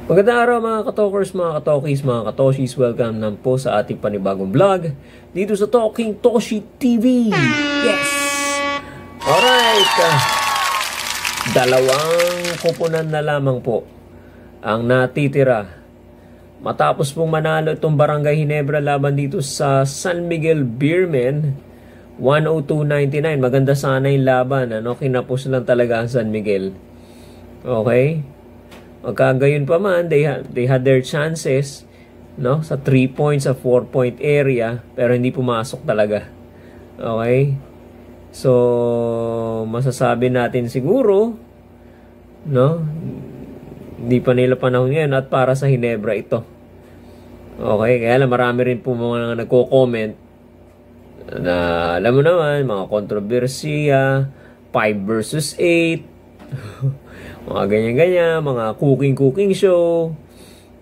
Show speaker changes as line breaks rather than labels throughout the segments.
Magandang araw mga katokers, mga katokis, mga katoshis. Welcome naman po sa ating panibagong vlog dito sa Talking Toshi TV. Yes! Alright! Dalawang kupunan na lamang po ang natitira matapos pong manalo itong Barangay Ginebra laban dito sa San Miguel Beermen 102.99. Maganda sana yung laban, kinapos lang talaga ang San Miguel. Okay? Magkagayon pa man, they had their chances, sa 3 points, sa 4 point area, pero hindi pumasok talaga. Okay? So, masasabi natin siguro, hindi pa nila panahon ngayon at para sa Ginebra ito. Okay? Kaya lang marami rin po mga nagko-comment na alam mo naman, mga kontrobersiya, 5 versus 8, mga ganyan-ganyan, mga cooking show.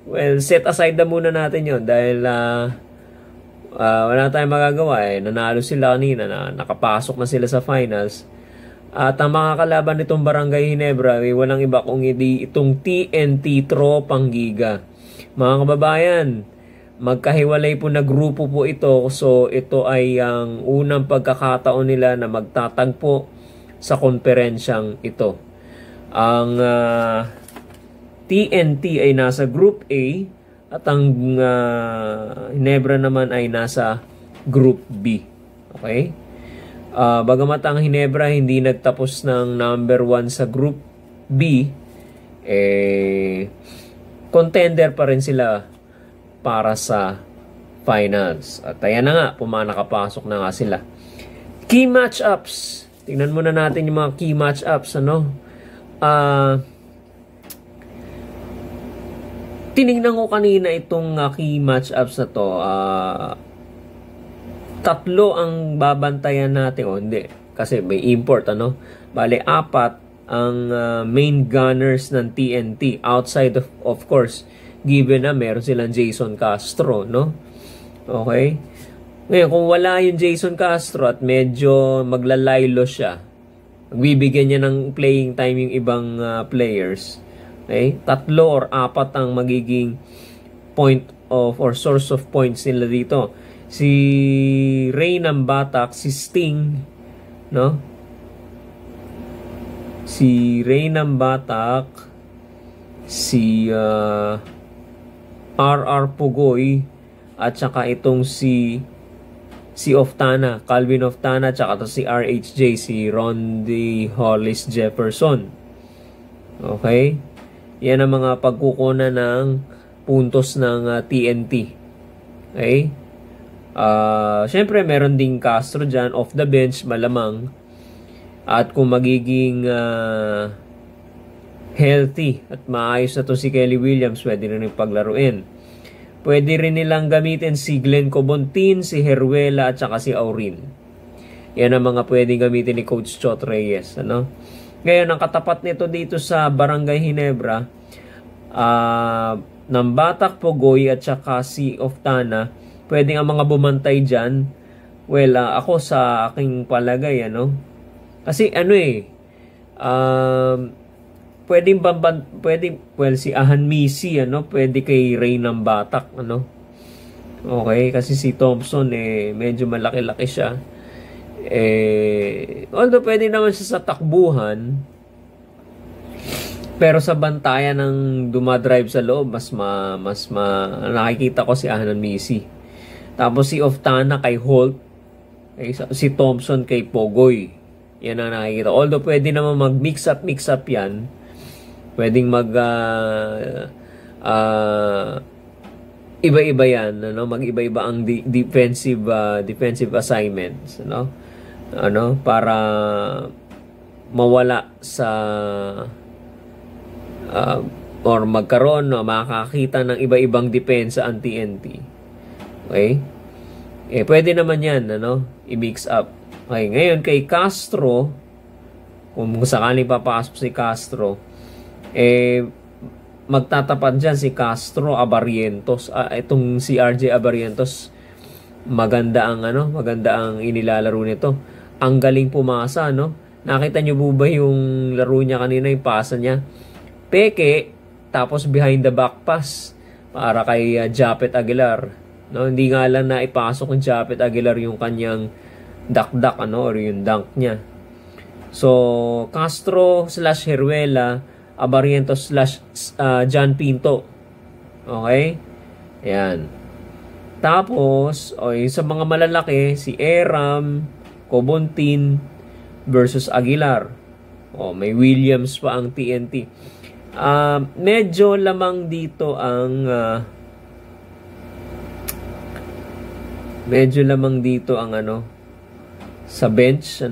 Well, set aside na muna natin yon dahil wala tayong magagawa. Nanalo sila kanina, nakapasok na sila sa finals. At ang mga kalaban nitong Barangay Ginebra ay walang iba kung hindi itong TNT Tropang Giga. Mga kababayan, magkahiwalay po na grupo po ito. So ito ay ang unang pagkakataon nila na magtatagpo sa konferensyang ito. Ang TNT ay nasa Group A at ang Ginebra naman ay nasa Group B. Okay? Bagamat ang Ginebra hindi nagtapos ng number 1 sa Group B, contender pa rin sila para sa finals. At ayan na nga, nakapasok na nga sila. Key matchups. Tingnan muna natin yung mga key matchups, tinignan ko kanina itong key matchups na to. Tatlo ang babantayan natin. Hindi. Kasi may import, Bale, 4 ang main gunners ng TNT. Outside of course, given na meron silang Jason Castro, Okay? Ngayon, kung wala yung Jason Castro at medyo maglalaylo siya, magbibigyan niya ng playing time yung ibang players. Okay? 3 or 4 ang magiging point of or source of points nila dito. Si Ray ng Batak, si Sting, Si Ray ng Batak, si RR Pugoy, at saka itong si Oftana, Calvin Oftana, tsaka to si RHJ, si Rondy Hollis Jefferson. Okay? Yan ang mga pagkukunan ng puntos ng TNT. Okay? Siyempre, meron ding Castro dyan, off the bench, malamang. At kung magiging healthy at maayos na to si Kelly Williams, pwede rin yung paglaruin. Pwede rin nilang gamitin si Glenn Cobontin, si Heruela, at saka si Aurin. Yan ang mga pwedeng gamitin ni Coach Chot Reyes. Ngayon, ang katapat nito dito sa Barangay Ginebra, ng Batak, Pugoy, at saka si Oftana, pwedeng ang mga bumantay dyan. Well, ako sa aking palagay, Kasi pwedeng si Ahan Misi, pwede kay Ray ng Batak, Okay, kasi si Thompson, medyo malaki-laki siya. Although pwede naman siya sa takbuhan, pero sa bantayan ng dumadrive sa loob, mas nakikita ko si Ahan Misi. Tapos si Oftana kay Holt, si Thompson kay Pogoy. Yan ang nakikita. Although pwede naman mag-mix up yan. Pwedeng iba-iba yan, mag-iba-iba ang defensive assignments, para mawala sa or magkaroon, makakita ng iba-ibang depensa ang TNT. Okay? Pwede naman yan, i-mix up. Okay, ngayon kay Castro, kung sakaling papasok si Castro, magtatapat dyan si Castro Abarientos. Itong si RJ Abarientos, maganda ang inilalaro nito. Ang galing pumasa, Nakita niyo po ba yung laro niya kanina, yung pasa niya? Peke, tapos behind the back pass para kay Japet Aguilar. No, hindi nga lang na ipasok ng Japet Aguilar yung kanyang dakdak or yung dunk niya. So, Castro / Heruela, Abarientos / John Pinto. Okay? Ayan. Tapos, sa mga malalaki, si Eram, Cobontin versus Aguilar. May Williams pa ang TNT. Medyo lamang dito ang sa bench,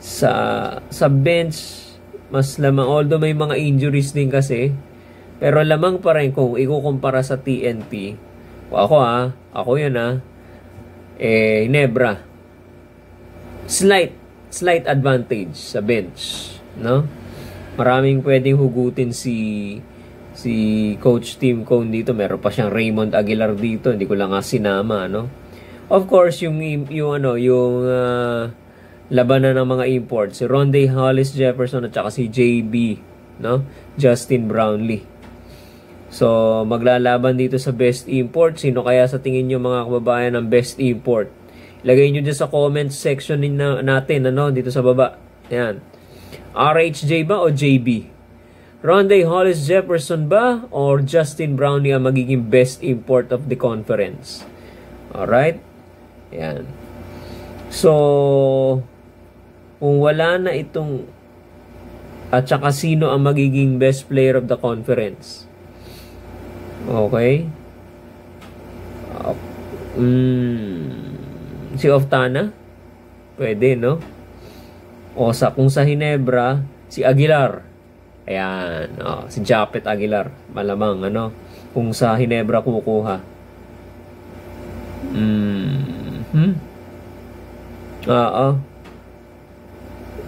sa bench mas lamang, although may mga injuries din kasi, pero lamang pa rin kung ikukumpara sa TNT. Ako yun Ginebra, slight advantage sa bench, no? Maraming pwedeng hugutin si Coach Tim Cone dito. Meron pa siyang Raymond Aguilar dito, hindi ko lang sinama, no? Of course, yung labanan ng mga imports, si Rondae Hollis Jefferson at saka si JB, no? Justin Brownlee. So, maglalaban dito sa best import. Sino kaya sa tingin nyo mga kababayan ang best import? Ilagay nyo dyan sa comment section natin, dito sa baba. Ayan. RHJ ba o JB? Rondae Hollis Jefferson ba or Justin Brownlee ang magiging best import of the conference? Alright? Ayan. So, kung wala na itong at saka sino ang magiging best player of the conference? Okay? Si Oftana? Pwede, no? Kung sa Ginebra, si Aguilar. Ayan. Si Japet Aguilar. Malamang, kung sa Ginebra kukuha.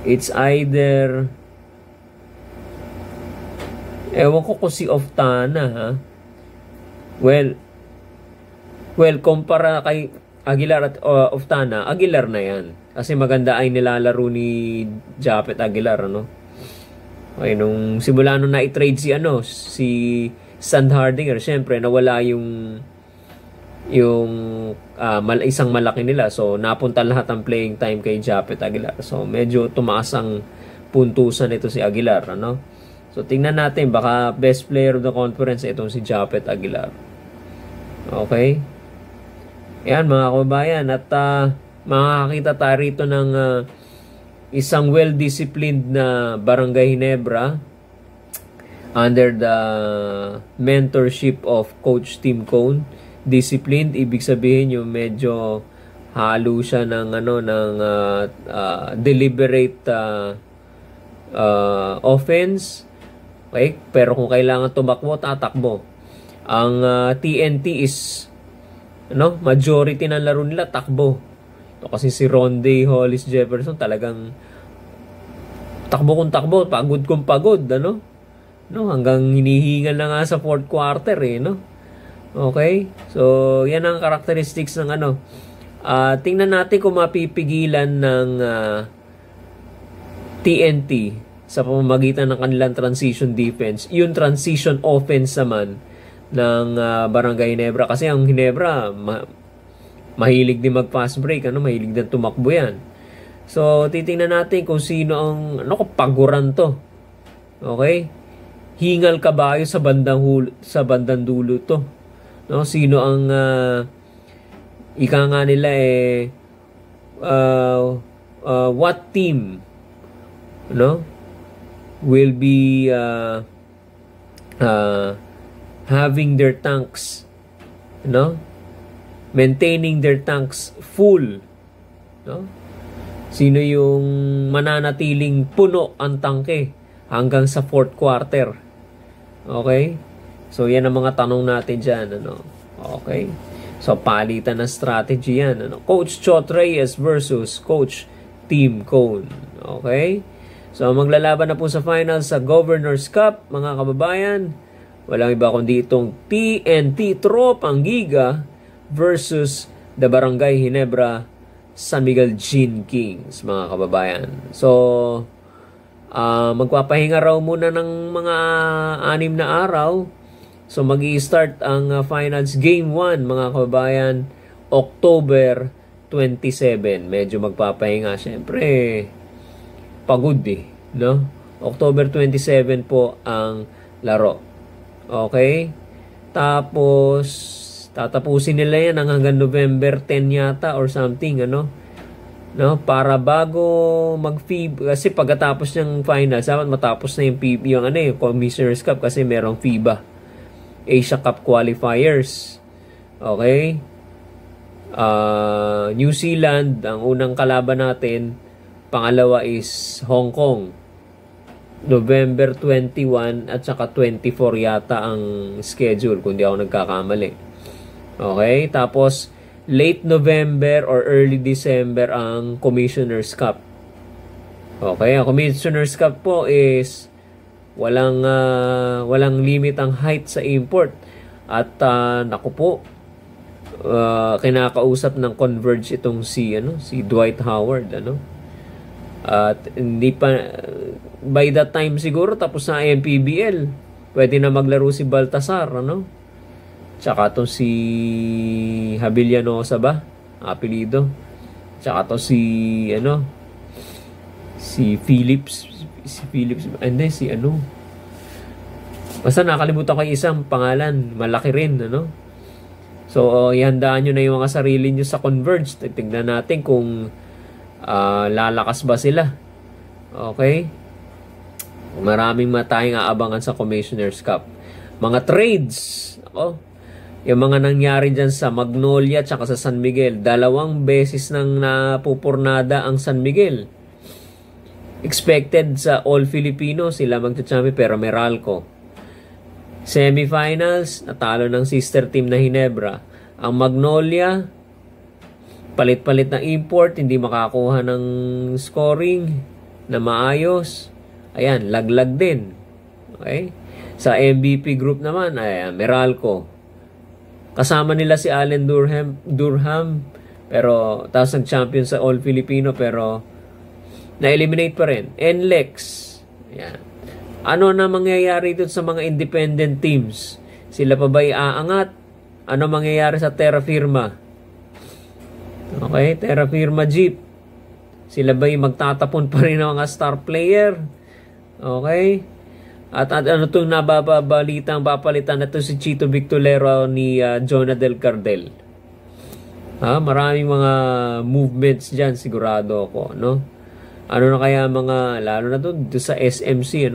It's either ewan ko kung si Oftana, Well, kumpara kay Aguilar at Oftana, Aguilar na yan. Kasi maganda ay nilalaro ni Japet Aguilar, Okay, nung simula nung na-trade si Sandhardinger, syempre nawala yung isang malaki nila. So, napunta lahat ang playing time kay Japet Aguilar. So, medyo tumaas ang puntusan nito si Aguilar, So, tingnan natin, baka best player of the conference itong si Japet Aguilar. Okay? Ayan, mga kababayan. At makakakita tayo rito ng isang well-disciplined na Barangay Ginebra under the mentorship of Coach Tim Cone. Disciplined, ibig sabihin yung medyo halo siya ng deliberate offense. Okay? Pero kung kailangan tumakbo, tatakbo. Ang TNT is majority ng laro nila takbo. Ito kasi si Rondae Hollis Jefferson talagang takbo kung takbo, pagod kung pagod, hanggang hinihingal na nga sa fourth quarter, Okay? So, yan ang characteristics ng tingnan natin kung mapipigilan ng TNT sa pamamagitan ng kanilang transition defense. Yung transition offense naman ng Barangay Ginebra. Kasi ang Ginebra, mahilig din mag-fast break. Mahilig din tumakbo yan. So, titingnan natin kung sino ang paguran to. Okay? Hingal kabayo sa bandang dulo to. Sino ang ika nga nila what team will be having their tanks maintaining their tanks full, sino yung mananatiling puno ang tangke hanggang sa fourth quarter. Okay, so yan ang mga tanong natin dyan, okay, so palitan ng strategy yan, Coach Chot Reyes versus Coach Tim Cone. Okay, so maglalaban na po sa final sa Governor's Cup, mga kababayan. Walang iba kundi itong TNT Tropang Giga versus the Barangay Ginebra San Miguel Gene Kings, mga kababayan. So, Magpapahinga raw muna ng mga 6 na araw. So mag-i-start ang finals game 1 mga kababayan October 27. Medyo magpapahinga. Siyempre, pagod no? October 27 po ang laro. Okay? Tapos, tatapusin nila yan hanggang November 10 yata or something, ano? No? Para bago mag-FIBA, kasi pagkatapos ng finals, dapat matapos na yung FIBA, yung Commissioner's Cup kasi merong FIBA. Asia Cup qualifiers. Okay? New Zealand, ang unang kalaban natin. Pangalawa is Hong Kong. November 21 at saka 24 yata ang schedule kung di ako nagkakamali. Okay? Tapos, late November or early December ang Commissioner's Cup. Okay? Ang Commissioner's Cup po is walang limit ang height sa import. At naku po, kinakausap ng Converge itong si Dwight Howard, At hindi pa by that time siguro tapos na MPBL. Pwede na maglaro si Baltasar, Tsaka to si Habilianosa ba? Apelido. Tsaka to si Phillips. Hindi, basta nakalimutan ko yung isang pangalan. Malaki rin, So, ihandaan nyo na yung mga sarili nyo sa Converge. Tignan natin kung lalakas ba sila. Okay? Maraming matayang aabangan sa Commissioner's Cup. Mga trades. Yung mga nangyari dyan sa Magnolia at sa San Miguel. 2 beses nang napupurnada ang San Miguel. Expected sa All Filipino sila magcha-champion pero Meralco. Semifinals, natalo ng sister team na Ginebra. Ang Magnolia, palit-palit na import, hindi makakuha ng scoring na maayos. Ayan, laglag din. Okay? Sa MVP group naman, Meralco. Kasama nila si Allen Durham pero tapos nag-champion sa All Filipino pero na-eliminate pa rin. NLEX. Ayan. Ano na mangyayari dito sa mga independent teams? Sila pa ba'y aangat? Ano mangyayari sa Terra Firma? Okay, Terra Firma Jeep. Sila ba'y magtatapon pa rin ng mga star player? Okay? At ano itong papalitan na ito si Chito Victorero ni Jonah Del Cardel. Maraming mga movements dyan, sigurado ako, Ano na kaya lalo na dito sa SMC,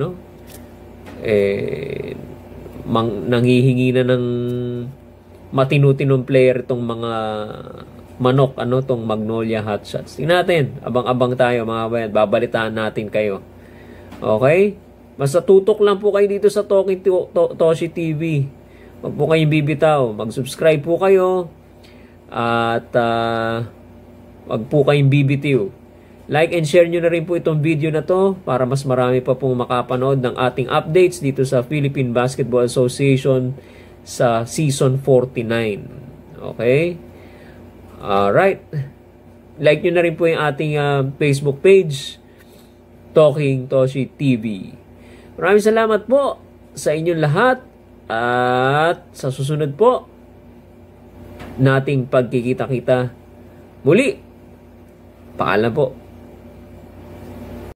nanghihingi na ng matinu-tinong player itong mga manok, tong Magnolia Hotshots. Tingnan natin, abang-abang tayo mga bayan, babalitaan natin kayo. Okay? Basta tutok lang po kayo dito sa Talking Toshi TV. Huwag po kayong bibitaw. Mag-subscribe po kayo. At huwag po kayong bibitiw. Like and share nyo na rin po itong video na to para mas marami pa pong makapanood ng ating updates dito sa Philippine Basketball Association sa Season 49. Okay? Alright. Like nyo na rin po yung ating Facebook page, Talking Toshi TV. Maraming salamat po sa inyong lahat at sa susunod po nating pagkikita-kita muli. Paalam po.